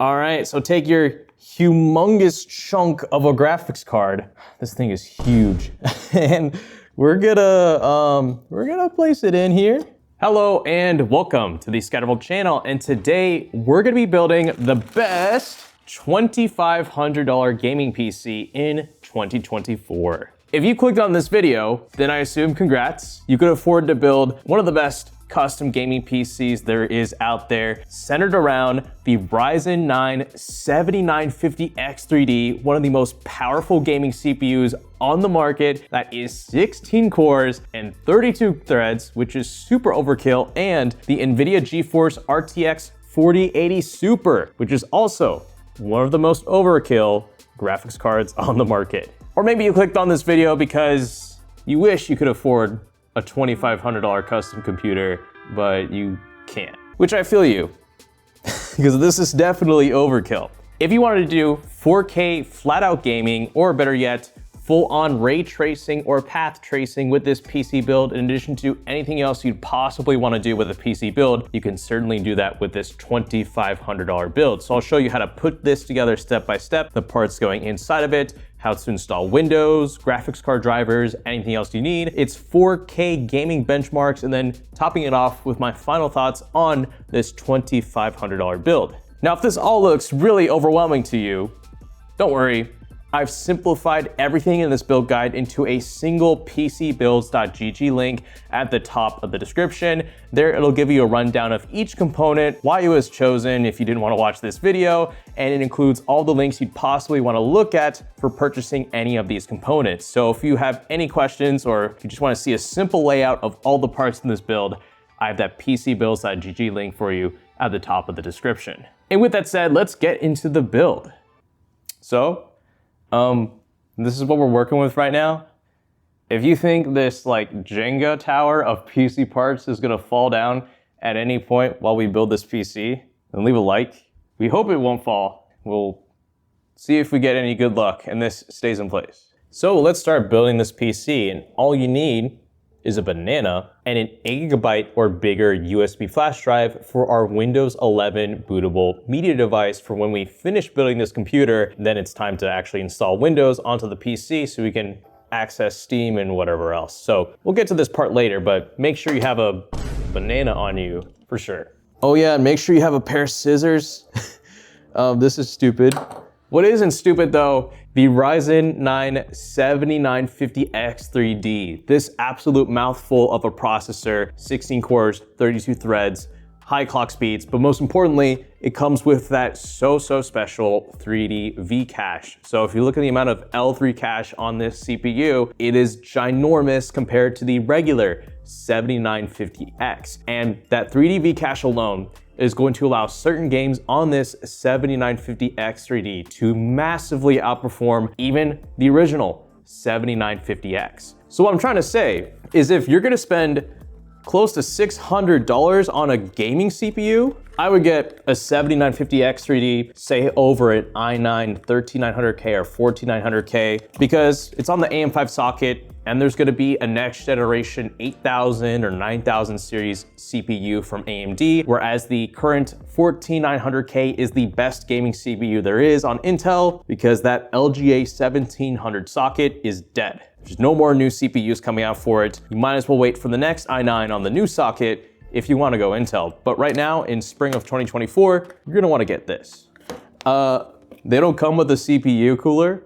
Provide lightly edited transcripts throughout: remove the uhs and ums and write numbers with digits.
All right, so take your humongous chunk of a graphics card. This thing is huge. And we're gonna place it in here. Hello and welcome to the ScatterVolt channel. And today we're gonna be building the best $2,500 gaming PC in 2024. If you clicked on this video, then I assume congrats. You could afford to build one of the best custom gaming PCs there is out there, centered around the Ryzen 9 7950X3D, one of the most powerful gaming CPUs on the market that is 16 cores and 32 threads, which is super overkill, and the NVIDIA Geforce RTX 4080 Super, which is also one of the most overkill graphics cards on the market. Or maybe you clicked on this video because you wish you could afford a $2,500 custom computer, but you can't. Which I feel you, because this is definitely overkill. If you wanted to do 4K flat out gaming, or better yet, full-on ray tracing or path tracing with this PC build, in addition to anything else you'd possibly want to do with a PC build, you can certainly do that with this $2,500 build. So I'll show you how to put this together step by step, the parts going inside of it, how to install Windows, graphics card drivers, anything else you need. It's 4K gaming benchmarks, and then topping it off with my final thoughts on this $2,500 build. Now, if this all looks really overwhelming to you, don't worry. I've simplified everything in this build guide into a single PCbuilds.gg link at the top of the description. There, it'll give you a rundown of each component, why it was chosen if you didn't want to watch this video, and it includes all the links you'd possibly want to look at for purchasing any of these components. So if you have any questions, or if you just want to see a simple layout of all the parts in this build, I have that PCbuilds.gg link for you at the top of the description. And with that said, let's get into the build. So, this is what we're working with right now. If you think this like Jenga tower of PC parts is gonna fall down at any point while we build this PC, then leave a like. We hope it won't fall. We'll see if we get any good luck and this stays in place. So let's start building this PC, and all you need is a banana and an 8 GB or bigger USB flash drive for our Windows 11 bootable media device for when we finish building this computer. Then it's time to actually install Windows onto the PC so we can access Steam and whatever else. So we'll get to this part later, but make sure you have a banana on you for sure. Oh yeah, and make sure you have a pair of scissors. This is stupid. What isn't stupid though, the Ryzen 9 7950X3D. This absolute mouthful of a processor, 16 cores, 32 threads, high clock speeds, but most importantly, it comes with that so special 3D V cache. So if you look at the amount of L3 cache on this CPU, it is ginormous compared to the regular 7950X. And that 3D V cache alone is going to allow certain games on this 7950X3D to massively outperform even the original 7950X. So what I'm trying to say is, if you're gonna spend close to $600 on a gaming CPU, I would get a 7950X3D, say over an i9 13900K or 14900K, because it's on the AM5 socket, and there's gonna be a next generation 8000 or 9000 series CPU from AMD, whereas the current 14900K is the best gaming CPU there is on Intel, because that LGA 1700 socket is dead. There's no more new CPUs coming out for it. You might as well wait for the next i9 on the new socket if you want to go Intel. But right now, in spring of 2024, you're gonna want to get this. They don't come with a CPU cooler.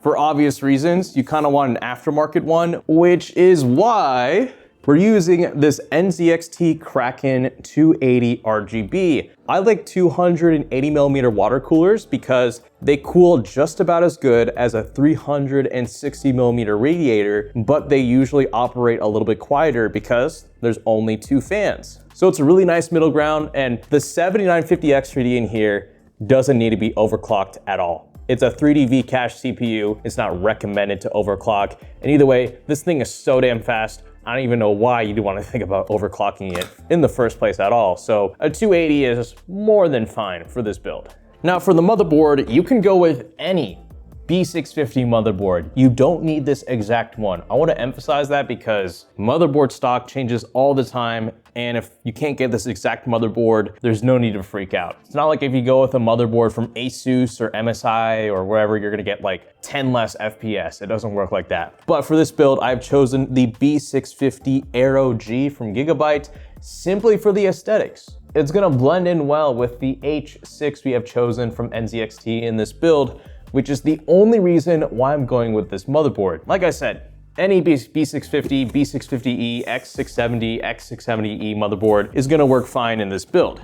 For obvious reasons, you kind of want an aftermarket one, which is why we're using this NZXT Kraken 280 RGB. I like 280mm water coolers because they cool just about as good as a 360mm radiator, but they usually operate a little bit quieter because there's only 2 fans. So it's a really nice middle ground, and the 7950X3D in here doesn't need to be overclocked at all. It's a 3D V cache CPU. It's not recommended to overclock. And either way, this thing is so damn fast, I don't even know why you'd want to think about overclocking it in the first place at all. So a 280 is more than fine for this build. Now for the motherboard, you can go with any B650 motherboard. You don't need this exact one. I want to emphasize that because motherboard stock changes all the time, and if you can't get this exact motherboard, there's no need to freak out. It's not like if you go with a motherboard from Asus or MSI or wherever, you're gonna get like 10 less FPS. It doesn't work like that. But for this build, I've chosen the B650 Aero G from Gigabyte simply for the aesthetics. It's gonna blend in well with the H6 we have chosen from NZXT in this build, which is the only reason why I'm going with this motherboard. Like I said, any B650, B650E, X670, X670E motherboard is gonna work fine in this build.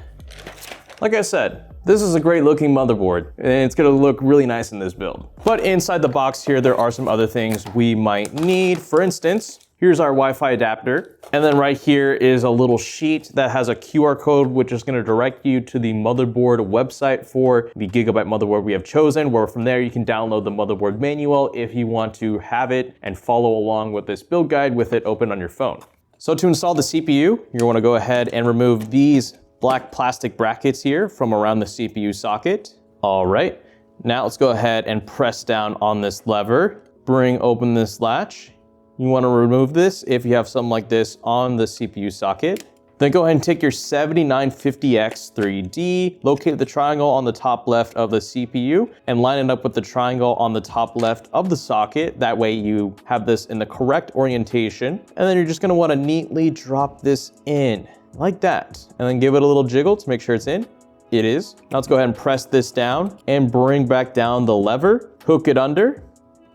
Like I said, this is a great looking motherboard and it's gonna look really nice in this build. But inside the box here, there are some other things we might need. For instance, here's our Wi-Fi adapter. And then right here is a little sheet that has a QR code, which is gonna direct you to the motherboard website for the Gigabyte motherboard we have chosen, where from there you can download the motherboard manual if you want to have it and follow along with this build guide with it open on your phone. So to install the CPU, you wanna go ahead and remove these black plastic brackets here from around the CPU socket. All right, now let's go ahead and press down on this lever, bring open this latch. You want to remove this if you have something like this on the CPU socket. Then go ahead and take your 7950X 3D, locate the triangle on the top left of the CPU, and line it up with the triangle on the top left of the socket. That way you have this in the correct orientation. And then you're just going to want to neatly drop this in like that. And then give it a little jiggle to make sure it's in. It is. Now let's go ahead and press this down and bring back down the lever, hook it under,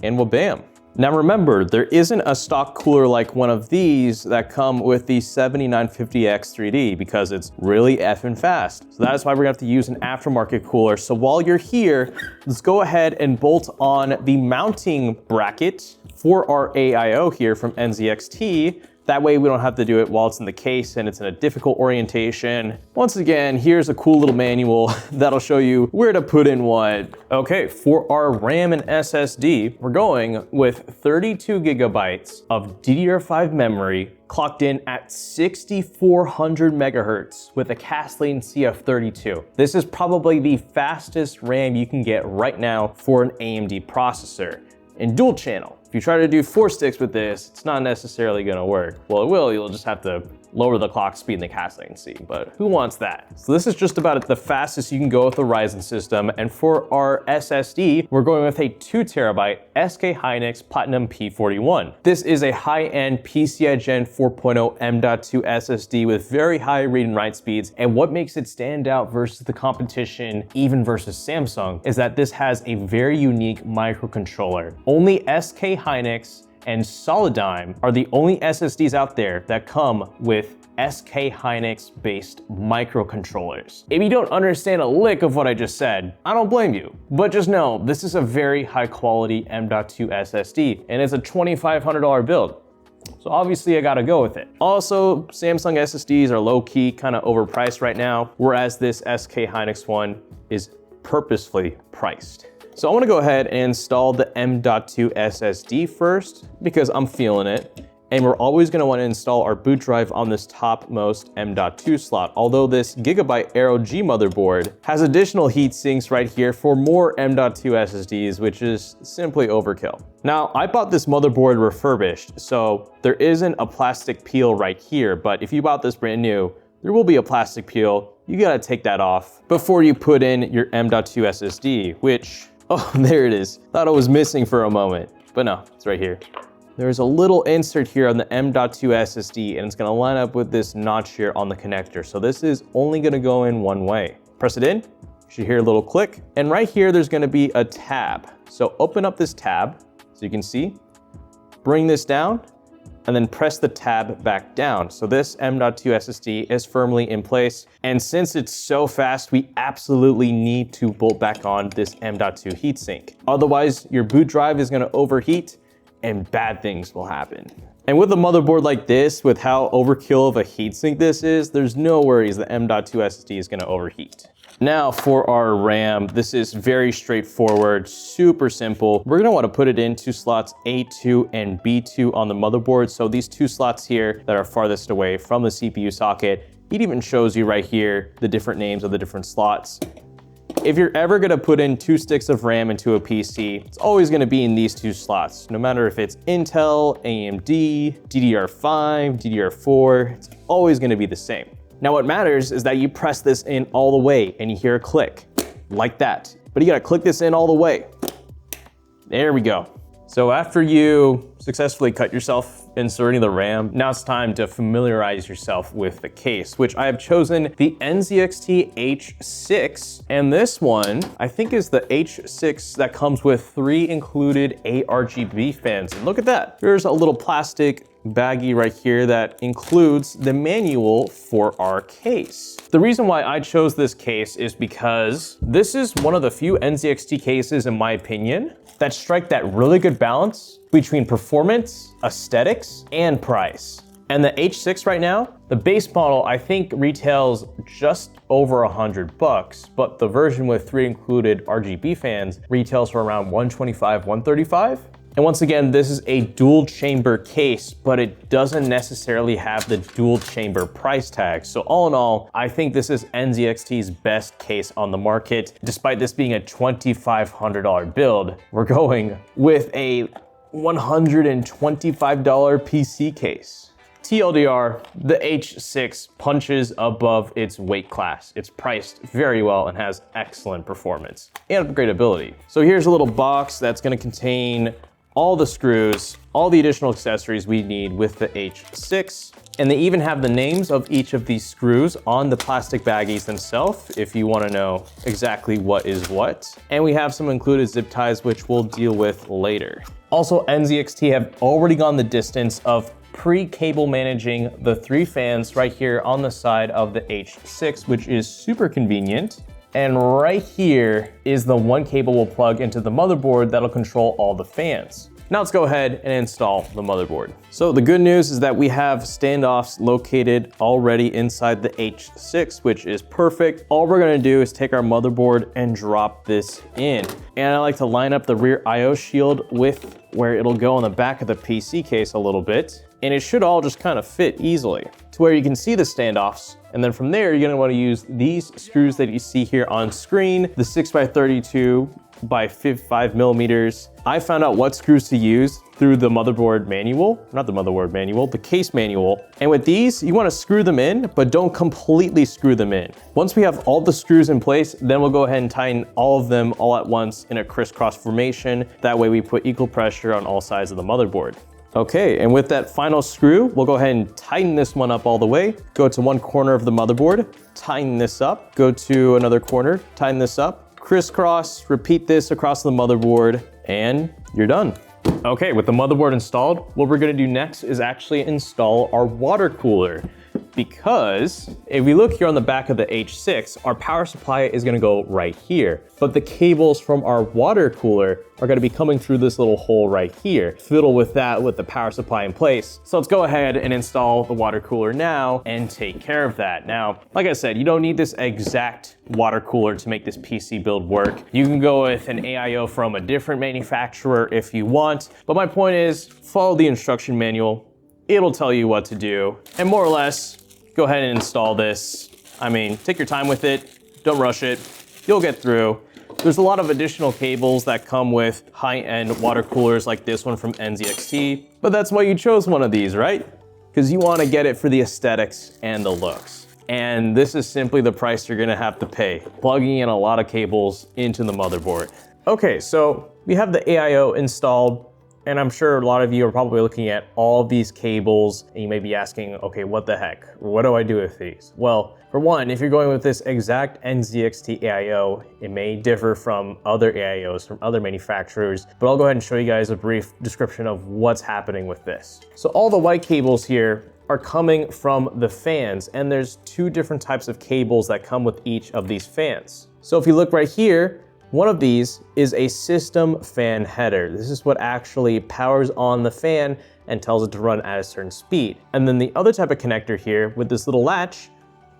and well, bam. Now remember, there isn't a stock cooler like one of these that come with the 7950X 3D because it's really effing fast. So that's why we're gonna have to use an aftermarket cooler. So while you're here, let's go ahead and bolt on the mounting bracket for our AIO here from NZXT. That way we don't have to do it while it's in the case and it's in a difficult orientation. Once again, here's a cool little manual that'll show you where to put in what. Okay, for our RAM and SSD, we're going with 32 gigabytes of DDR5 memory clocked in at 6400 megahertz with a cast latency of 32. This is probably the fastest RAM you can get right now for an AMD processor. And dual channel. If you try to do 4 sticks with this, it's not necessarily gonna work. Well, it will, you'll just have to lower the clock speed and the cast latency, but who wants that? So this is just about the fastest you can go with the Ryzen system. And for our SSD, we're going with a 2 terabyte SK Hynix Platinum P41. This is a high-end PCI Gen 4.0 M.2 SSD with very high read and write speeds. And what makes it stand out versus the competition, even versus Samsung, is that this has a very unique microcontroller. Only SK Hynix and Solidigm are the only SSDs out there that come with SK Hynix based microcontrollers. If you don't understand a lick of what I just said, I don't blame you. But just know, this is a very high quality M.2 SSD and it's a $2,500 build. So obviously I gotta go with it. Also, Samsung SSDs are low key, kind of overpriced right now, whereas this SK Hynix one is purposefully priced. So I want to go ahead and install the M.2 SSD first because I'm feeling it. And we're always going to want to install our boot drive on this topmost M.2 slot. Although this Gigabyte Aero G motherboard has additional heat sinks right here for more M.2 SSDs, which is simply overkill. Now, I bought this motherboard refurbished, so there isn't a plastic peel right here, but if you bought this brand new, there will be a plastic peel. You gotta take that off before you put in your M.2 SSD, which, oh, there it is. Thought it was missing for a moment, but no, it's right here. There's a little insert here on the M.2 SSD and it's gonna line up with this notch here on the connector. So this is only gonna go in one way. Press it in, you should hear a little click. And right here, there's gonna be a tab. So open up this tab, so you can see, bring this down, and then press the tab back down. So this M.2 SSD is firmly in place. And since it's so fast, we absolutely need to bolt back on this M.2 heatsink. Otherwise, your boot drive is gonna overheat and bad things will happen. And with a motherboard like this, with how overkill of a heatsink this is, there's no worries the M.2 SSD is gonna overheat. Now for our RAM, this is very straightforward, super simple. We're gonna wanna put it into slots A2 and B2 on the motherboard. So these two slots here that are farthest away from the CPU socket, it even shows you right here the different names of the different slots. If you're ever gonna put in 2 sticks of RAM into a PC, it's always gonna be in these 2 slots. No matter if it's Intel, AMD, DDR5, DDR4, it's always gonna be the same. Now what matters is that you press this in all the way and you hear a click, like that. But you gotta click this in all the way. There we go. So after you successfully cut yourself inserting the RAM, now it's time to familiarize yourself with the case, which I have chosen the NZXT H6. And this one, I think is the H6 that comes with 3 included ARGB fans. And look at that. There's a little plastic baggie right here that includes the manual for our case. The reason why I chose this case is because this is one of the few NZXT cases, in my opinion, that strike that really good balance between performance, aesthetics, and price. And the H6 right now, the base model I think retails just over $100, but the version with 3 included RGB fans retails for around $125, $135. And once again, this is a dual chamber case, but it doesn't necessarily have the dual chamber price tag. So all in all, I think this is NZXT's best case on the market. Despite this being a $2,500 build, we're going with a $125 PC case. TLDR, the H6 punches above its weight class. It's priced very well and has excellent performance and upgradability. So here's a little box that's gonna contain all the screws, all the additional accessories we need with the H6. And they even have the names of each of these screws on the plastic baggies themselves, if you wanna know exactly what is what. And we have some included zip ties, which we'll deal with later. Also, NZXT have already gone the distance of pre-cable managing the 3 fans right here on the side of the H6, which is super convenient. And right here is the 1 cable we'll plug into the motherboard that'll control all the fans. Now let's go ahead and install the motherboard. So the good news is that we have standoffs located already inside the H6, which is perfect. All we're gonna do is take our motherboard and drop this in. And I like to line up the rear IO shield with where it'll go on the back of the PC case a little bit. And it should all just kind of fit easily to where you can see the standoffs. And then from there, you're gonna wanna use these screws that you see here on screen, the 6x32 by 5 millimeters. I found out what screws to use through the motherboard manual, not the motherboard manual, the case manual. And with these, you wanna screw them in, but don't completely screw them in. Once we have all the screws in place, then we'll go ahead and tighten all of them all at once in a crisscross formation. That way we put equal pressure on all sides of the motherboard. Okay, and with that final screw, we'll go ahead and tighten this one up all the way. Go to one corner of the motherboard, tighten this up. Go to another corner, tighten this up. Crisscross, repeat this across the motherboard, and you're done. Okay, with the motherboard installed, what we're gonna do next is actually install our water cooler. Because if we look here on the back of the H6, our power supply is gonna go right here. But the cables from our water cooler are gonna be coming through this little hole right here. Fiddle with that with the power supply in place. So let's go ahead and install the water cooler now and take care of that. Now, like I said, you don't need this exact water cooler to make this PC build work. You can go with an AIO from a different manufacturer if you want. But my point is, follow the instruction manual. It'll tell you what to do. And more or less, go ahead and install this. I mean, take your time with it. Don't rush it. You'll get through. There's a lot of additional cables that come with high-end water coolers like this one from NZXT. But that's why you chose one of these, right? Because you want to get it for the aesthetics and the looks. And this is simply the price you're going to have to pay, plugging in a lot of cables into the motherboard. Okay, so we have the AIO installed. And I'm sure a lot of you are probably looking at all of these cables and you may be asking, okay, what the heck? What do I do with these? Well, for one, if you're going with this exact NZXT AIO, it may differ from other AIOs from other manufacturers, but I'll go ahead and show you guys a brief description of what's happening with this. So all the white cables here are coming from the fans, and there's 2 different types of cables that come with each of these fans. So if you look right here, one of these is a system fan header. This is what actually powers on the fan and tells it to run at a certain speed. And then the other type of connector here with this little latch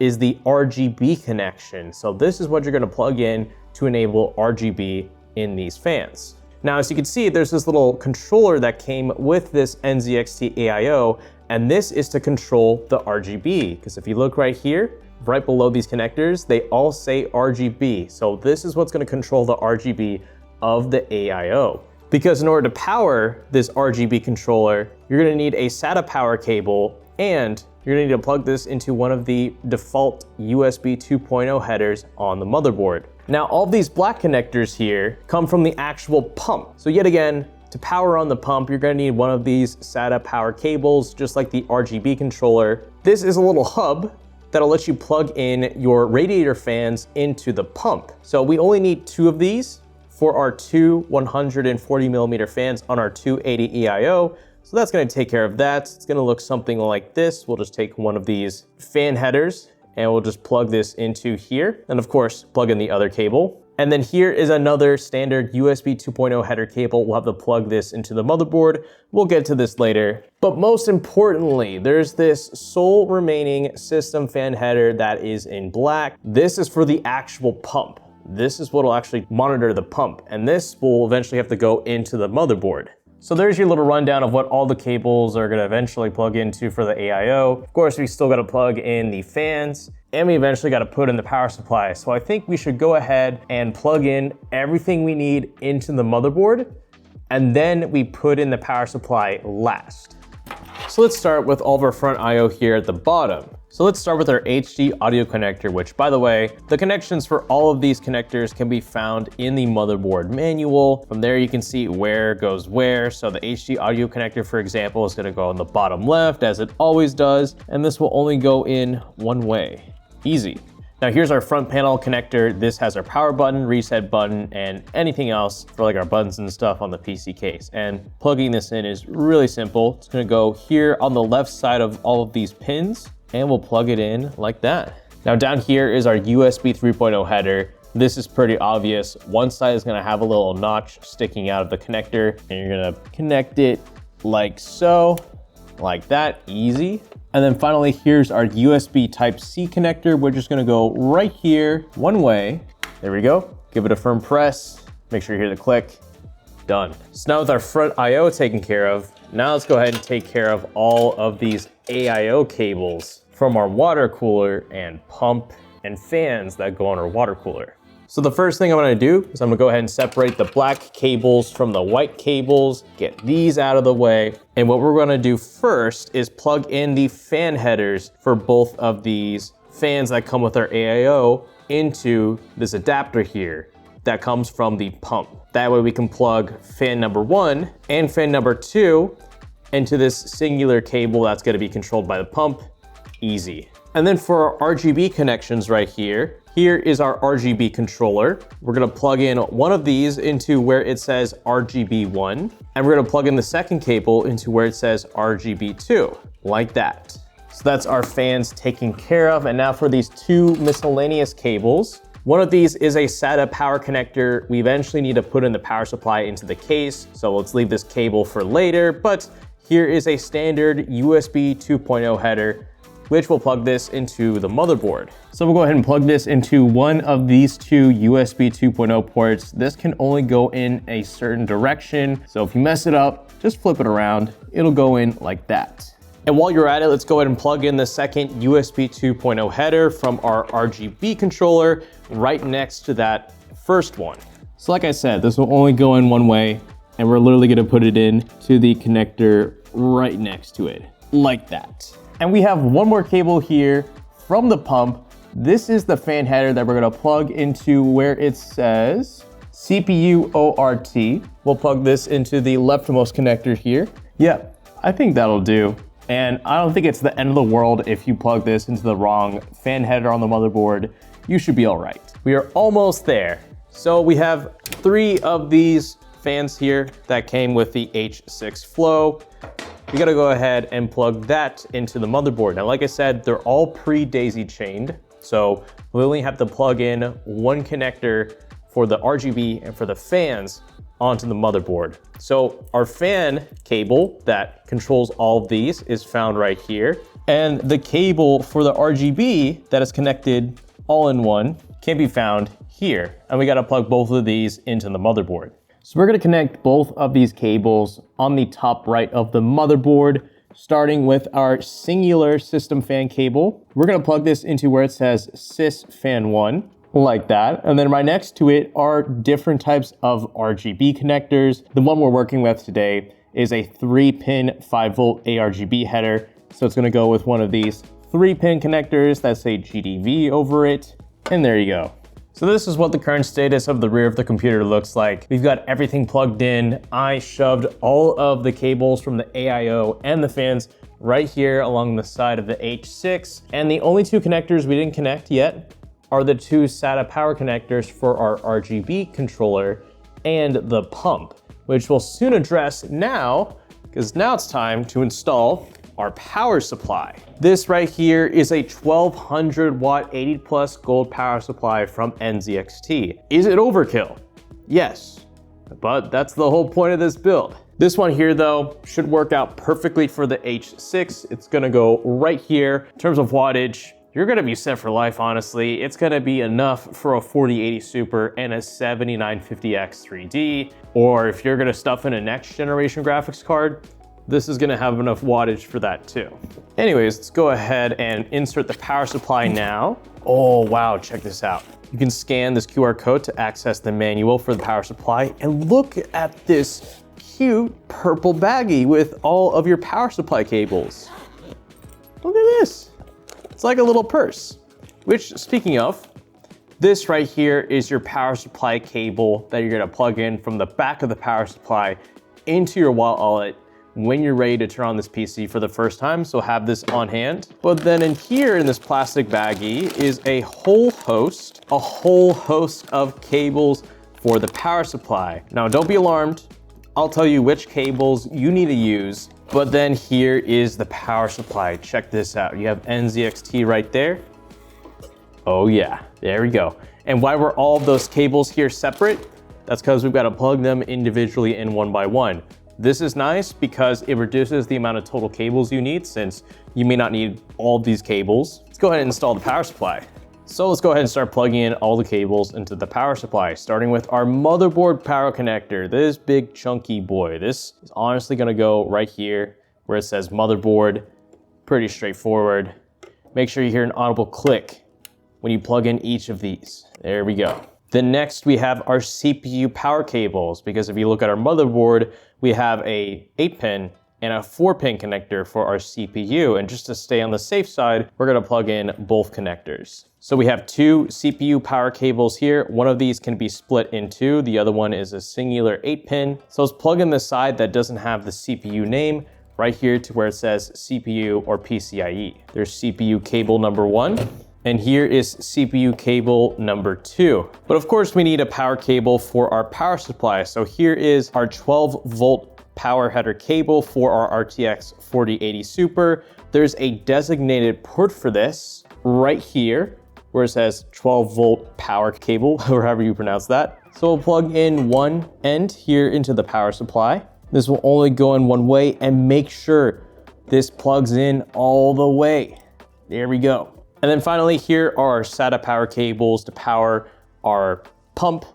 is the RGB connection. So this is what you're gonna plug in to enable RGB in these fans. Now, as you can see, there's this little controller that came with this NZXT AIO, and this is to control the RGB. Because if you look right here, right below these connectors, they all say RGB. So this is what's gonna control the RGB of the AIO. Because in order to power this RGB controller, you're gonna need a SATA power cable, and you're gonna need to plug this into one of the default USB 2.0 headers on the motherboard. Now, all these black connectors here come from the actual pump. So yet again, to power on the pump, you're gonna need one of these SATA power cables, just like the RGB controller. This is a little hub that'll let you plug in your radiator fans into the pump. So we only need 2 of these for our 2 140mm fans on our 280 EIO. So that's gonna take care of that. It's gonna look something like this. We'll just take one of these fan headers and we'll just plug this into here. And of course, plug in the other cable. And then here is another standard USB 2.0 header cable. We'll have to plug this into the motherboard. We'll get to this later. But most importantly, there's this sole remaining system fan header that is in black. This is for the actual pump. This is what will actually monitor the pump. And this will eventually have to go into the motherboard. So there's your little rundown of what all the cables are gonna eventually plug into for the AIO. Of course, we still gotta plug in the fans, and we eventually gotta put in the power supply. So I think we should go ahead and plug in everything we need into the motherboard, and then we put in the power supply last. So let's start with all of our front IO here at the bottom. So let's start with our HD audio connector, which, by the way, the connections for all of these connectors can be found in the motherboard manual. From there, you can see where goes where. So the HD audio connector, for example, is gonna go on the bottom left, as it always does, and this will only go in one way. Easy. Now here's our front panel connector. This has our power button, reset button, and anything else for like our buttons and stuff on the PC case. And plugging this in is really simple. It's gonna go here on the left side of all of these pins, and we'll plug it in like that. Now down here is our USB 3.0 header. This is pretty obvious. One side is gonna have a little notch sticking out of the connector, and you're gonna connect it like so, like that, easy. And then finally, here's our USB Type-C connector. We're just gonna go right here, one way. There we go. Give it a firm press. Make sure you hear the click. Done. So now with our front IO taken care of, now let's go ahead and take care of all of these AIO cables from our water cooler and pump and fans that go on our water cooler. So the first thing I'm gonna do is I'm gonna go ahead and separate the black cables from the white cables, get these out of the way. And what we're gonna do first is plug in the fan headers for both of these fans that come with our AIO into this adapter here that comes from the pump. That way we can plug fan number 1 and fan number 2 into this singular cable that's gonna be controlled by the pump. Easy. And then for our RGB connections right here, here is our RGB controller. We're gonna plug in one of these into where it says RGB1, and we're gonna plug in the second cable into where it says RGB2, like that. So that's our fans taken care of. And now for these 2 miscellaneous cables, one of these is a SATA power connector. We eventually need to put in the power supply into the case, so let's leave this cable for later, but here is a standard USB 2.0 header, which will plug this into the motherboard. So we'll go ahead and plug this into one of these 2 USB 2.0 ports. This can only go in a certain direction, so if you mess it up, just flip it around. It'll go in like that. And while you're at it, let's go ahead and plug in the second USB 2.0 header from our RGB controller right next to that first one. So like I said, this will only go in one way, and we're literally gonna put it in to the connector right next to it, like that. And we have one more cable here from the pump. This is the fan header that we're gonna plug into where it says CPU ORT. We'll plug this into the leftmost connector here. Yeah, I think that'll do. And I don't think it's the end of the world if you plug this into the wrong fan header on the motherboard. You should be all right. We are almost there. So we have 3 of these fans here that came with the H6 Flow. We gotta go ahead and plug that into the motherboard. Now, like I said, they're all pre-daisy chained. So we only have to plug in one connector for the RGB and for the fans onto the motherboard. So our fan cable that controls all of these is found right here. And the cable for the RGB that is connected all in one can be found here. And we gotta plug both of these into the motherboard. So we're gonna connect both of these cables on the top right of the motherboard starting with our singular system fan cable. We're gonna plug this into where it says sys fan 1, like that. And then right next to it are different types of RGB connectors. The one we're working with today is a 3-pin 5-volt ARGB header. So it's gonna go with one of these 3-pin connectors that say GDV over it. And there you go. So this is what the current status of the rear of the computer looks like. We've got everything plugged in. I shoved all of the cables from the AIO and the fans right here along the side of the H6. And the only two connectors we didn't connect yet are the two SATA power connectors for our RGB controller and the pump, which we'll soon address now, because now it's time to install our power supply. This right here is a 1200 watt 80 plus gold power supply from NZXT. Is it overkill? Yes, but that's the whole point of this build. This one here though should work out perfectly for the H6. It's gonna go right here. In terms of wattage, you're gonna be set for life, honestly. It's gonna be enough for a 4080 Super and a 7950X 3D, or if you're gonna stuff in a next generation graphics card, this is gonna have enough wattage for that too. Anyways, let's go ahead and insert the power supply now. Oh wow, check this out. You can scan this QR code to access the manual for the power supply, and look at this cute purple baggie with all of your power supply cables. Look at this. It's like a little purse, which, speaking of, this right here is your power supply cable that you're gonna plug in from the back of the power supply into your wall outlet when you're ready to turn on this PC for the first time, so have this on hand. But then in here in this plastic baggie is a whole host of cables for the power supply. Now don't be alarmed, I'll tell you which cables you need to use, but then here is the power supply. Check this out, you have NZXT right there. Oh yeah, there we go. And why were all of those cables here separate? That's because we've got to plug them individually in one by one. This is nice because it reduces the amount of total cables you need, since you may not need all of these cables. Let's go ahead and install the power supply. So let's go ahead and start plugging in all the cables into the power supply, starting with our motherboard power connector, this big chunky boy. This is honestly gonna go right here where it says motherboard. Pretty straightforward. Make sure you hear an audible click when you plug in each of these. There we go. Then next we have our CPU power cables, because if you look at our motherboard, we have a 8-pin and a 4-pin connector for our CPU. And just to stay on the safe side, we're gonna plug in both connectors. So we have two CPU power cables here. One of these can be split in two. The other one is a singular 8-pin. So let's plug in the side that doesn't have the CPU name right here to where it says CPU or PCIe. There's CPU cable number 1. And here is CPU cable number 2. But of course we need a power cable for our power supply. So here is our 12-volt power header cable for our RTX 4080 Super. There's a designated port for this right here where it says 12-volt power cable, or however you pronounce that. So we'll plug in one end here into the power supply. This will only go in one way, and make sure this plugs in all the way. There we go. And then finally, here are our SATA power cables to power our pump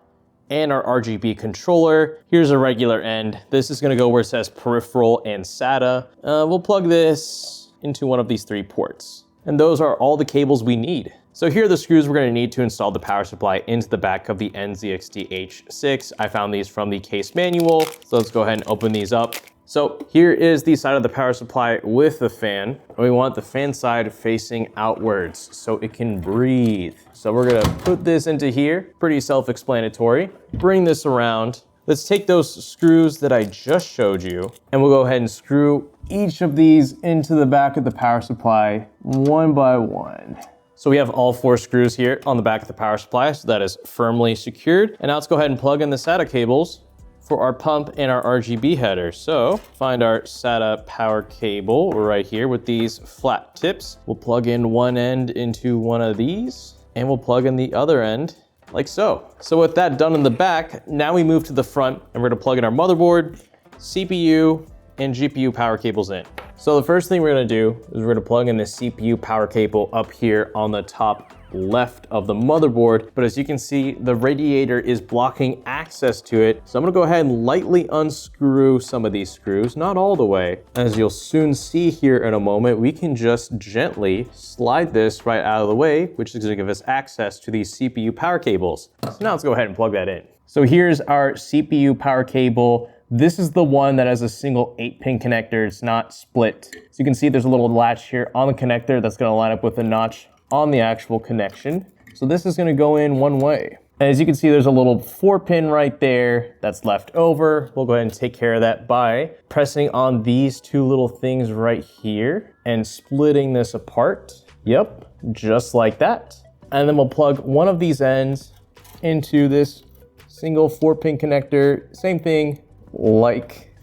and our RGB controller. Here's a regular end. This is gonna go where it says peripheral and SATA. We'll plug this into one of these 3 ports. And those are all the cables we need. So here are the screws we're gonna need to install the power supply into the back of the NZXT H6. I found these from the case manual. So let's go ahead and open these up. So here is the side of the power supply with the fan. And we want the fan side facing outwards so it can breathe. So we're gonna put this into here, pretty self-explanatory. Bring this around. Let's take those screws that I just showed you, and we'll go ahead and screw each of these into the back of the power supply one by one. So we have all 4 screws here on the back of the power supply, so that is firmly secured. And now let's go ahead and plug in the SATA cables for our pump and our RGB header. So find our SATA power cable right here with these flat tips. We'll plug in one end into one of these, and we'll plug in the other end like so. So with that done in the back, now we move to the front, and we're gonna plug in our motherboard, CPU, and GPU power cables in. So the first thing we're gonna do is we're gonna plug in the CPU power cable up here on the top left of the motherboard, but as you can see, the radiator is blocking access to it. So I'm gonna go ahead and lightly unscrew some of these screws, not all the way. As you'll soon see here in a moment, we can just gently slide this right out of the way, which is gonna give us access to these CPU power cables. So now let's go ahead and plug that in. So here's our CPU power cable. This is the one that has a single 8-pin connector. It's not split. So you can see there's a little latch here on the connector that's gonna line up with the notch on the actual connection. So this is gonna go in one way. And as you can see, there's a little 4-pin right there that's left over. We'll go ahead and take care of that by pressing on these two little things right here and splitting this apart. Yep, just like that. And then we'll plug one of these ends into this single 4-pin connector. Same thing, like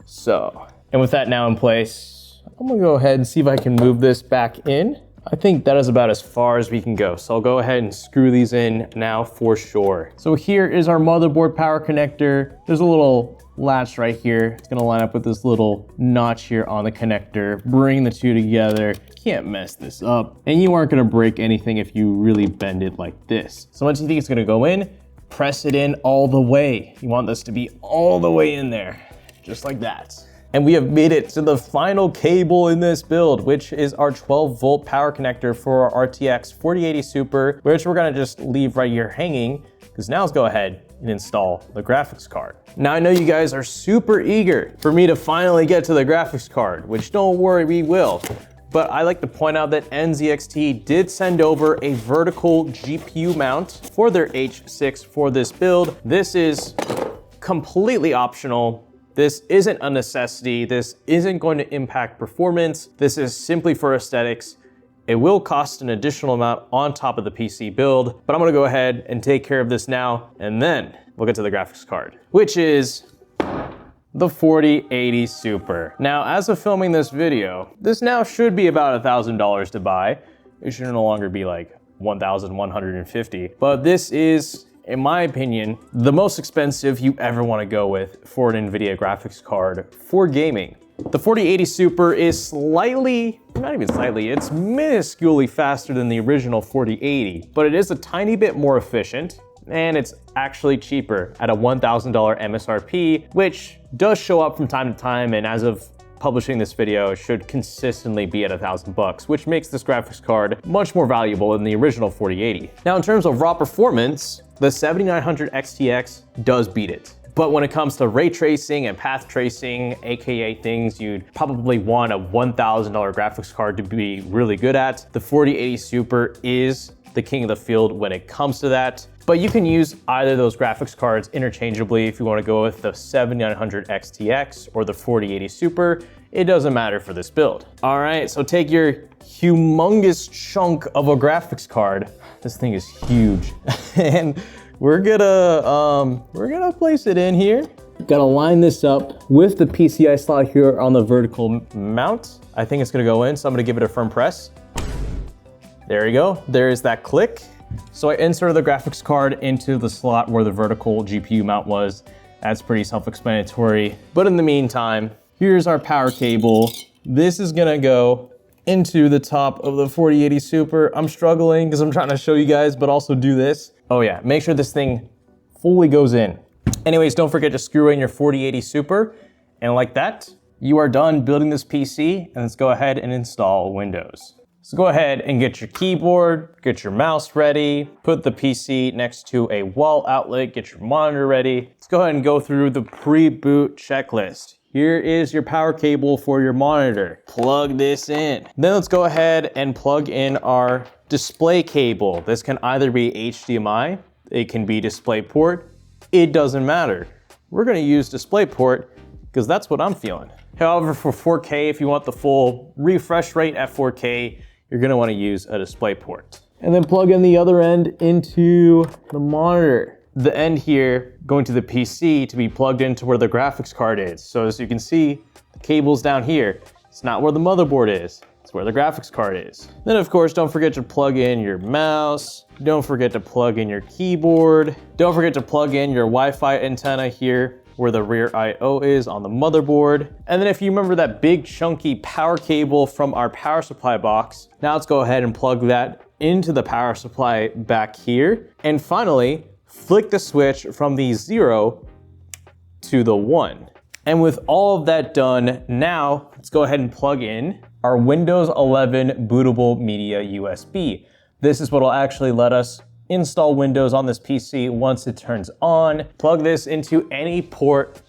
so. And with that now in place, I'm gonna go ahead and see if I can move this back in. I think that is about as far as we can go. So I'll go ahead and screw these in now for sure. So here is our motherboard power connector. There's a little latch right here. It's gonna line up with this little notch here on the connector. Bring the two together. Can't mess this up. And you aren't gonna break anything if you really bend it like this. So once you think it's gonna go in, press it in all the way. You want this to be all the way in there, just like that. And we have made it to the final cable in this build, which is our 12-volt power connector for our RTX 4080 Super, which we're gonna just leave right here hanging, because now let's go ahead and install the graphics card. Now I know you guys are super eager for me to finally get to the graphics card, which don't worry, we will. But I like to point out that NZXT did send over a vertical GPU mount for their H6 for this build. This is completely optional. This isn't a necessity. This isn't going to impact performance. This is simply for aesthetics. It will cost an additional amount on top of the PC build, but I'm gonna go ahead and take care of this now, and then we'll get to the graphics card, which is the 4080 Super. Now, as of filming this video, this now should be about $1,000 to buy. It should no longer be like 1,150, but this is, in my opinion, the most expensive you ever want to go with for an NVIDIA graphics card for gaming. The 4080 Super is slightly, not even slightly, it's minusculely faster than the original 4080, but it is a tiny bit more efficient, and it's actually cheaper at a $1,000 MSRP, which does show up from time to time, and as of publishing this video, should consistently be at $1,000, which makes this graphics card much more valuable than the original 4080. Now, in terms of raw performance, the 7900 XTX does beat it. But when it comes to ray tracing and path tracing, AKA things you'd probably want a $1,000 graphics card to be really good at, the 4080 Super is the king of the field when it comes to that. But you can use either of those graphics cards interchangeably if you want to go with the 7900 XTX or the 4080 Super. It doesn't matter for this build. All right, so take your humongous chunk of a graphics card. This thing is huge. And we're gonna place it in here. Gotta line this up with the PCI slot here on the vertical mount. I think it's gonna go in, so I'm gonna give it a firm press. There you go, there is that click. So I inserted the graphics card into the slot where the vertical GPU mount was. That's pretty self-explanatory. But in the meantime, here's our power cable. This is gonna go into the top of the 4080 Super. I'm struggling because I'm trying to show you guys, but also do this. Oh yeah, make sure this thing fully goes in. Anyways, don't forget to screw in your 4080 Super. And like that, you are done building this PC, and let's go ahead and install Windows. So go ahead and get your keyboard, get your mouse ready, put the PC next to a wall outlet, get your monitor ready. Let's go ahead and go through the pre-boot checklist. Here is your power cable for your monitor. Plug this in. Then let's go ahead and plug in our display cable. This can either be HDMI, it can be DisplayPort, it doesn't matter. We're gonna use DisplayPort because that's what I'm feeling. However, for 4K, if you want the full refresh rate at 4K, you're gonna wanna use a DisplayPort. And then plug in the other end into the monitor. The end here going to the PC to be plugged into where the graphics card is. So as you can see, the cable's down here. It's not where the motherboard is, it's where the graphics card is. Then of course, don't forget to plug in your mouse. Don't forget to plug in your keyboard. Don't forget to plug in your Wi-Fi antenna here where the rear I/O is on the motherboard. And then if you remember that big chunky power cable from our power supply box, now let's go ahead and plug that into the power supply back here. And finally, flick the switch from the 0 to the 1. And with all of that done, now let's go ahead and plug in our Windows 11 bootable media USB. This is what will actually let us install Windows on this PC once it turns on. Plug this into any port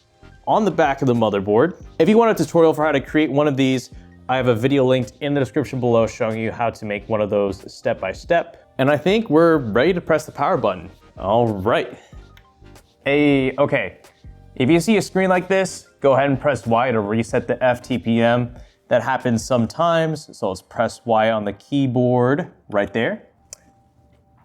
on the back of the motherboard. If you want a tutorial for how to create one of these, I have a video linked in the description below showing you how to make one of those step by step. And I think we're ready to press the power button. All right. Hey, okay. If you see a screen like this, go ahead and press Y to reset the FTPM. That happens sometimes, so let's press Y on the keyboard right there.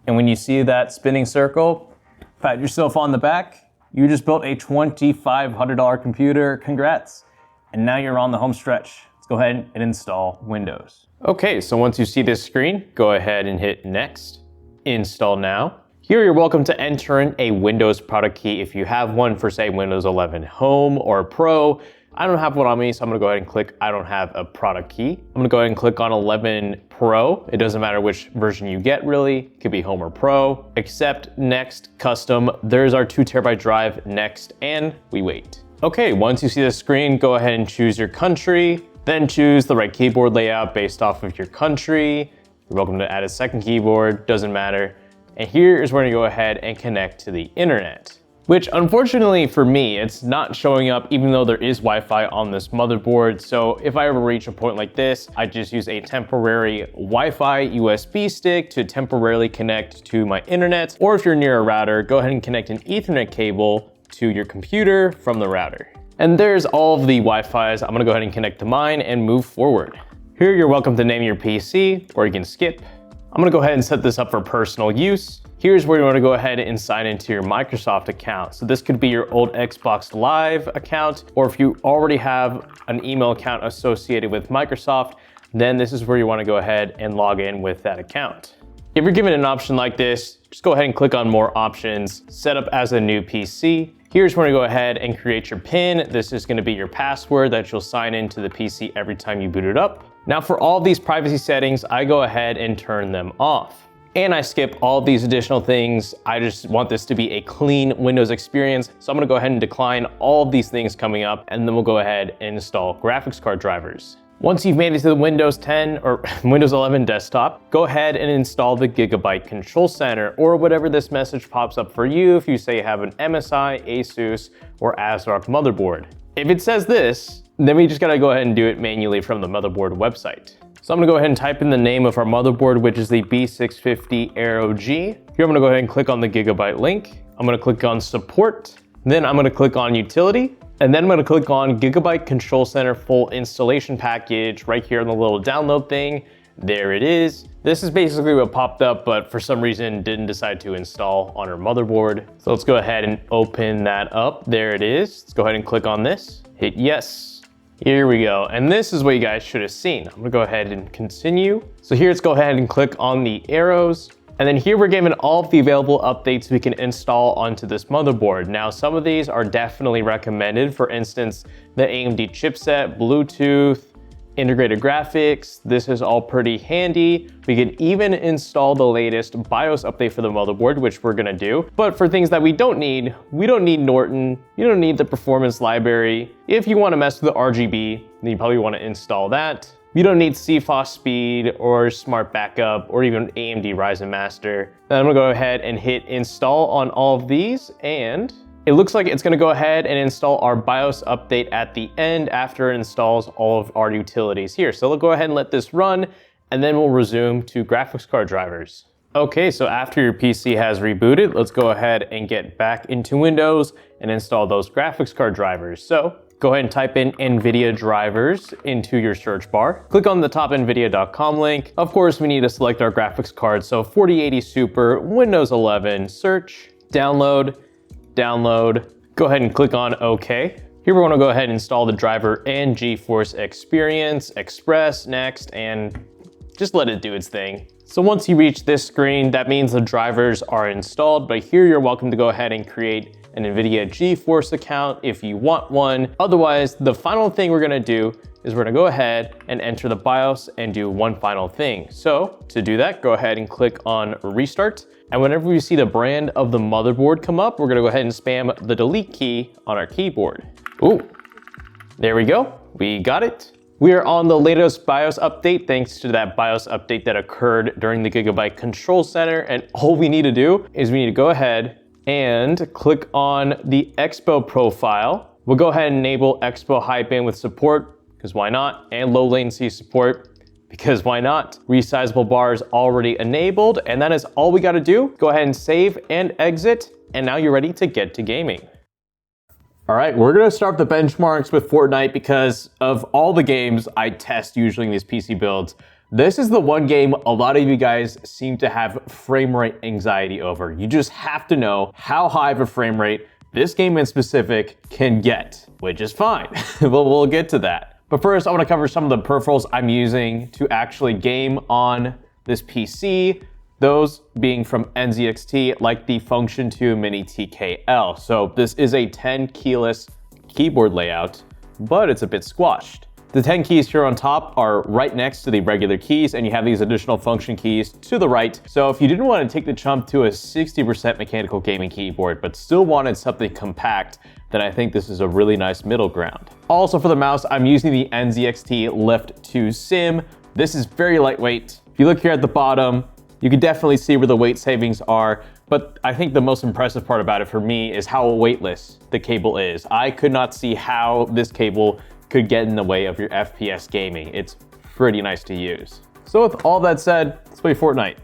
And when you see that spinning circle, pat yourself on the back. You just built a $2,500 computer, congrats. And now you're on the home stretch. Let's go ahead and install Windows. Okay, so once you see this screen, go ahead and hit next, install now. Here you're welcome to enter in a Windows product key if you have one for say Windows 11 Home or Pro. I don't have one on me, so I'm gonna go ahead and click I don't have a product key. I'm gonna go ahead and click on 11 Pro. It doesn't matter which version you get really, it could be Home or Pro. Accept, next, custom. There's our 2 terabyte drive, next, and we wait. Okay, once you see the screen, go ahead and choose your country, then choose the right keyboard layout based off of your country. You're welcome to add a second keyboard, doesn't matter. And here is where you go ahead and connect to the internet, which unfortunately for me, it's not showing up even though there is Wi-Fi on this motherboard. So if I ever reach a point like this, I just use a temporary Wi-Fi USB stick to temporarily connect to my internet. Or if you're near a router, go ahead and connect an Ethernet cable to your computer from the router. And there's all of the Wi-Fis. I'm gonna go ahead and connect to mine and move forward. Here you're welcome to name your PC, or you can skip. I'm gonna go ahead and set this up for personal use. Here's where you wanna go ahead and sign into your Microsoft account. So this could be your old Xbox Live account, or if you already have an email account associated with Microsoft, then this is where you wanna go ahead and log in with that account. If you're given an option like this, just go ahead and click on more options, set up as a new PC. Here's where you go ahead and create your PIN. This is gonna be your password that you'll sign into the PC every time you boot it up. Now for all these privacy settings, I go ahead and turn them off. And I skip all these additional things. I just want this to be a clean Windows experience. So I'm gonna go ahead and decline all of these things coming up, and then we'll go ahead and install graphics card drivers. Once you've made it to the Windows 10 or Windows 11 desktop, go ahead and install the Gigabyte Control Center or whatever this message pops up for you if you say you have an MSI, Asus, or ASRock motherboard. If it says this, then we just gotta go ahead and do it manually from the motherboard website. So I'm gonna go ahead and type in the name of our motherboard, which is the B650 Aero G. Here I'm gonna go ahead and click on the Gigabyte link. I'm gonna click on support. Then I'm gonna click on utility. And then I'm gonna click on Gigabyte Control Center full installation package right here on the little download thing. There it is. This is basically what popped up, but for some reason didn't decide to install on our motherboard. So let's go ahead and open that up. There it is. Let's go ahead and click on this. Hit yes. Here we go. And this is what you guys should have seen. I'm gonna go ahead and continue. So here, let's go ahead and click on the arrows. And then here we're given all of the available updates we can install onto this motherboard. Now, some of these are definitely recommended. For instance, the AMD chipset, Bluetooth, integrated graphics. This is all pretty handy. We can even install the latest BIOS update for the motherboard, which we're gonna do. But for things that we don't need Norton, you don't need the performance library. If you wanna mess with the RGB, then you probably wanna install that. You don't need CFOS speed or smart backup or even AMD Ryzen Master. Then I'm gonna go ahead and hit install on all of these, and it looks like it's gonna go ahead and install our BIOS update at the end after it installs all of our utilities here. So we'll go ahead and let this run, and then we'll resume to graphics card drivers. Okay, so after your PC has rebooted, let's go ahead and get back into Windows and install those graphics card drivers. So go ahead and type in NVIDIA drivers into your search bar. Click on the top NVIDIA.com link. Of course, we need to select our graphics card. So 4080 Super, Windows 11, search, download. Go ahead and click on OK. Here we're gonna go ahead and install the driver and GeForce Experience, Express, next, and just let it do its thing. So once you reach this screen, that means the drivers are installed, but here you're welcome to go ahead and create an NVIDIA GeForce account if you want one. Otherwise, the final thing we're gonna do is we're gonna go ahead and enter the BIOS and do one final thing. So to do that, go ahead and click on restart. And whenever we see the brand of the motherboard come up, we're gonna go ahead and spam the delete key on our keyboard. Ooh, there we go, we got it. We are on the latest BIOS update thanks to that BIOS update that occurred during the Gigabyte Control Center. And all we need to do is we need to go ahead and click on the Expo profile. We'll go ahead and enable Expo high bandwidth support, because why not? And low latency support, because why not? Resizable bar is already enabled, and that is all we gotta do. Go ahead and save and exit, and now you're ready to get to gaming. All right, we're gonna start the benchmarks with Fortnite because of all the games I test usually in these PC builds, this is the one game a lot of you guys seem to have frame rate anxiety over. You just have to know how high of a frame rate this game in specific can get, which is fine. We'll get to that. But first, I want to cover some of the peripherals I'm using to actually game on this PC. Those being from NZXT, like the Function 2 Mini TKL. So this is a 10 keyless keyboard layout, but it's a bit squashed. The 10 keys here on top are right next to the regular keys, and you have these additional function keys to the right. So if you didn't want to take the jump to a 60% mechanical gaming keyboard, but still wanted something compact, then I think this is a really nice middle ground. Also for the mouse, I'm using the NZXT Lift 2 Sim. This is very lightweight. If you look here at the bottom, you can definitely see where the weight savings are, but I think the most impressive part about it for me is how weightless the cable is. I could not see how this cable could get in the way of your FPS gaming. It's pretty nice to use. So with all that said, let's play Fortnite.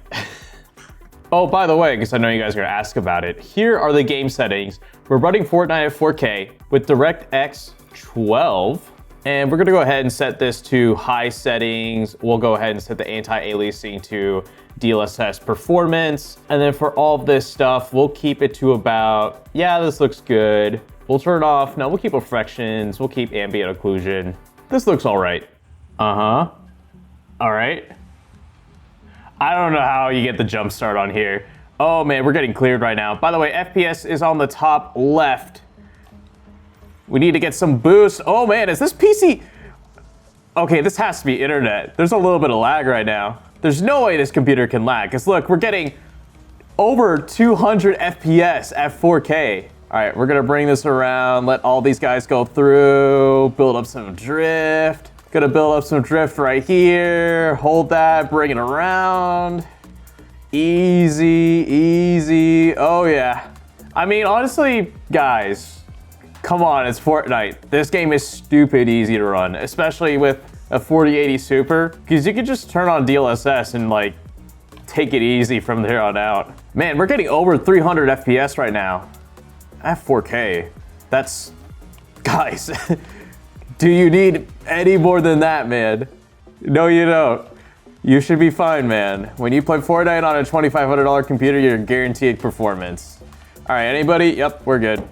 Oh, by the way, because I know you guys are gonna ask about it, here are the game settings. We're running Fortnite at 4K with DirectX 12, and we're gonna go ahead and set this to high settings. We'll go ahead and set the anti-aliasing to DLSS performance. And then for all of this stuff, we'll keep it to about, yeah, this looks good. We'll turn it off. No, we'll keep reflections. We'll keep ambient occlusion. This looks all right. Uh-huh. All right. I don't know how you get the jump start on here. Oh man, we're getting cleared right now. By the way, FPS is on the top left. We need to get some boost. Oh man, is this PC? Okay, this has to be internet. There's a little bit of lag right now. There's no way this computer can lag, because look, we're getting over 200 FPS at 4K. All right, we're gonna bring this around, let all these guys go through, build up some drift. Gonna build up some drift right here, hold that, bring it around. Easy, easy, oh yeah. I mean, honestly, guys, come on, it's Fortnite. This game is stupid easy to run, especially with a 4080 Super, because you can just turn on DLSS and like, take it easy from there on out. Man, we're getting over 300 FPS right now. At 4K, that's, guys, do you need any more than that, man? No, you don't. You should be fine, man. When you play Fortnite on a $2,500 computer, you're guaranteed performance. All right, anybody? Yep, we're good.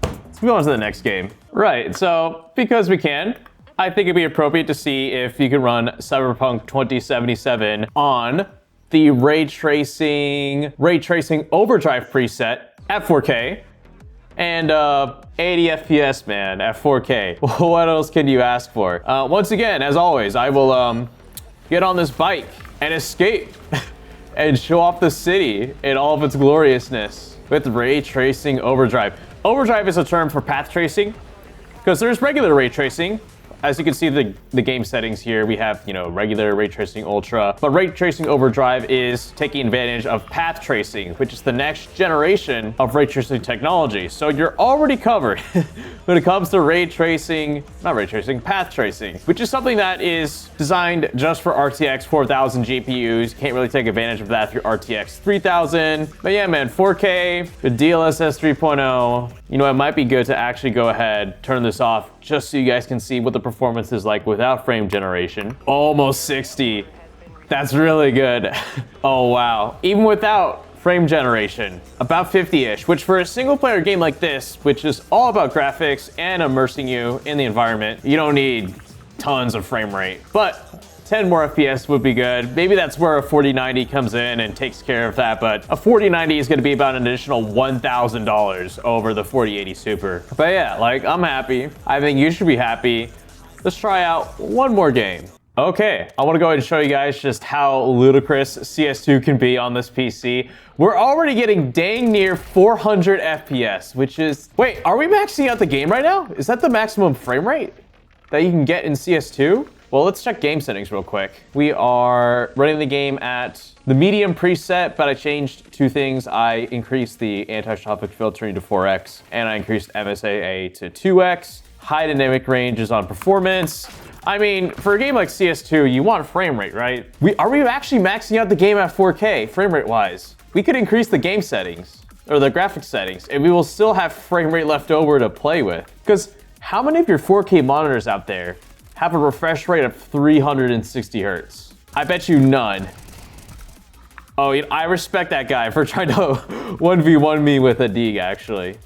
Let's move on to the next game. Right, so because we can, I think it'd be appropriate to see if you can run Cyberpunk 2077 on the ray tracing overdrive preset at 4K. And 80 FPS, man, at 4K. What else can you ask for? Once again, as always, I will get on this bike and escape and show off the city in all of its gloriousness with ray tracing overdrive. Overdrive is a term for path tracing because there's regular ray tracing. As you can see the game settings here, we have, you know, regular ray tracing ultra, but ray tracing overdrive is taking advantage of path tracing, which is the next generation of ray tracing technology. So you're already covered when it comes to path tracing, which is something that is designed just for RTX 4000 GPUs. Can't really take advantage of that through RTX 3000. But yeah, man, 4K, the DLSS 3.0, you know, it might be good to actually go ahead, turn this off, just so you guys can see what the performance is like without frame generation. Almost 60. That's really good. Oh wow. Even without frame generation, about 50-ish, which for a single player game like this, which is all about graphics and immersing you in the environment, you don't need tons of frame rate. But 10 more FPS would be good. Maybe that's where a 4090 comes in and takes care of that, but a 4090 is gonna be about an additional $1,000 over the 4080 Super. But yeah, like, I'm happy. I think you should be happy. Let's try out one more game. Okay, I wanna go ahead and show you guys just how ludicrous CS2 can be on this PC. We're already getting dang near 400 FPS, which is... Wait, are we maxing out the game right now? Is that the maximum frame rate that you can get in CS2? Well, let's check game settings real quick. We are running the game at the medium preset, but I changed two things. I increased the anti-traffic filtering to 4x, and I increased MSAA to 2x. High dynamic range is on performance. I mean, for a game like CS2, you want frame rate, right? Are we actually maxing out the game at 4K, frame rate wise? We could increase the game settings, or the graphics settings, and we will still have frame rate left over to play with. Because how many of your 4K monitors out there have a refresh rate of 360 hertz? I bet you none. Oh, I respect that guy for trying to 1v1 me with a Deeg, actually.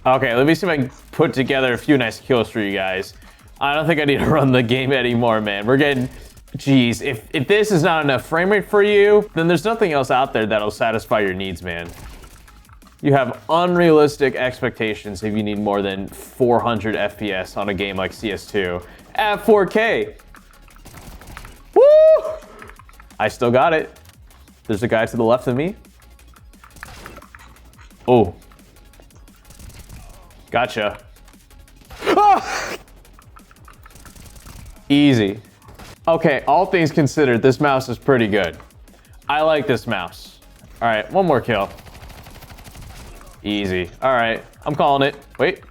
Okay, let me see if I can put together a few nice kills for you guys. I don't think I need to run the game anymore, man. We're getting, geez, if this is not enough frame rate for you, then there's nothing else out there that'll satisfy your needs, man. You have unrealistic expectations if you need more than 400 FPS on a game like CS2 at 4K. Woo! I still got it. There's a guy to the left of me. Oh. Gotcha. Ah! Easy. Okay, all things considered, this mouse is pretty good. I like this mouse. All right, one more kill. Easy. All right, I'm calling it. Wait.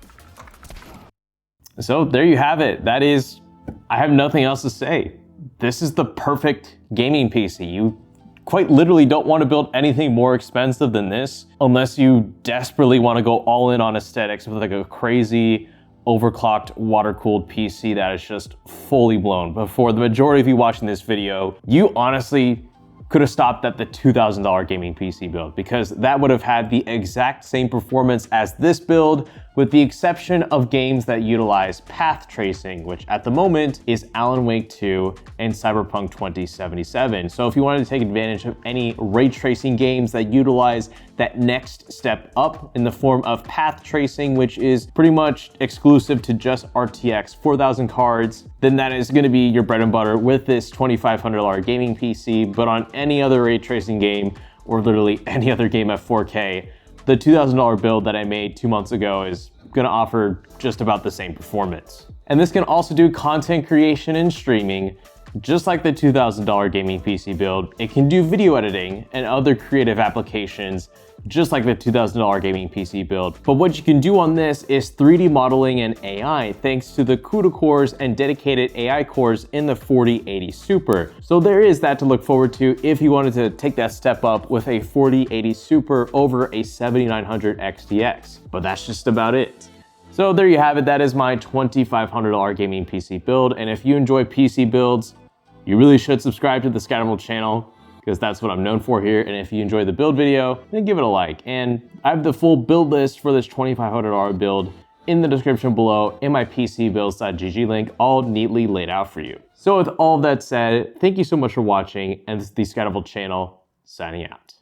So there you have it. That is, I have nothing else to say. This is the perfect gaming PC. You quite literally don't want to build anything more expensive than this unless you desperately want to go all in on aesthetics with like a crazy overclocked water-cooled PC that is just fully blown. But for the majority of you watching this video, you honestly could have stopped at the $2,000 gaming PC build because that would have had the exact same performance as this build, with the exception of games that utilize path tracing, which at the moment is Alan Wake 2 and Cyberpunk 2077. So if you wanted to take advantage of any ray tracing games that utilize that next step up in the form of path tracing, which is pretty much exclusive to just RTX 4000 cards, then that is gonna be your bread and butter with this $2,500 gaming PC. But on any other ray tracing game, or literally any other game at 4K, the $2,000 build that I made 2 months ago is gonna offer just about the same performance. And this can also do content creation and streaming. Just like the $2,000 gaming PC build, it can do video editing and other creative applications, just like the $2,000 gaming PC build. But what you can do on this is 3D modeling and AI, thanks to the CUDA cores and dedicated AI cores in the 4080 Super. So there is that to look forward to if you wanted to take that step up with a 4080 Super over a 7900 XTX. But that's just about it. So there you have it. That is my $2,500 gaming PC build. And if you enjoy PC builds, you really should subscribe to the ScatterVolt channel, because that's what I'm known for here. And if you enjoy the build video, then give it a like. And I have the full build list for this $2,500 build in the description below in my PCbuilds.gg link, all neatly laid out for you. So with all of that said, thank you so much for watching, and this is the ScatterVolt channel signing out.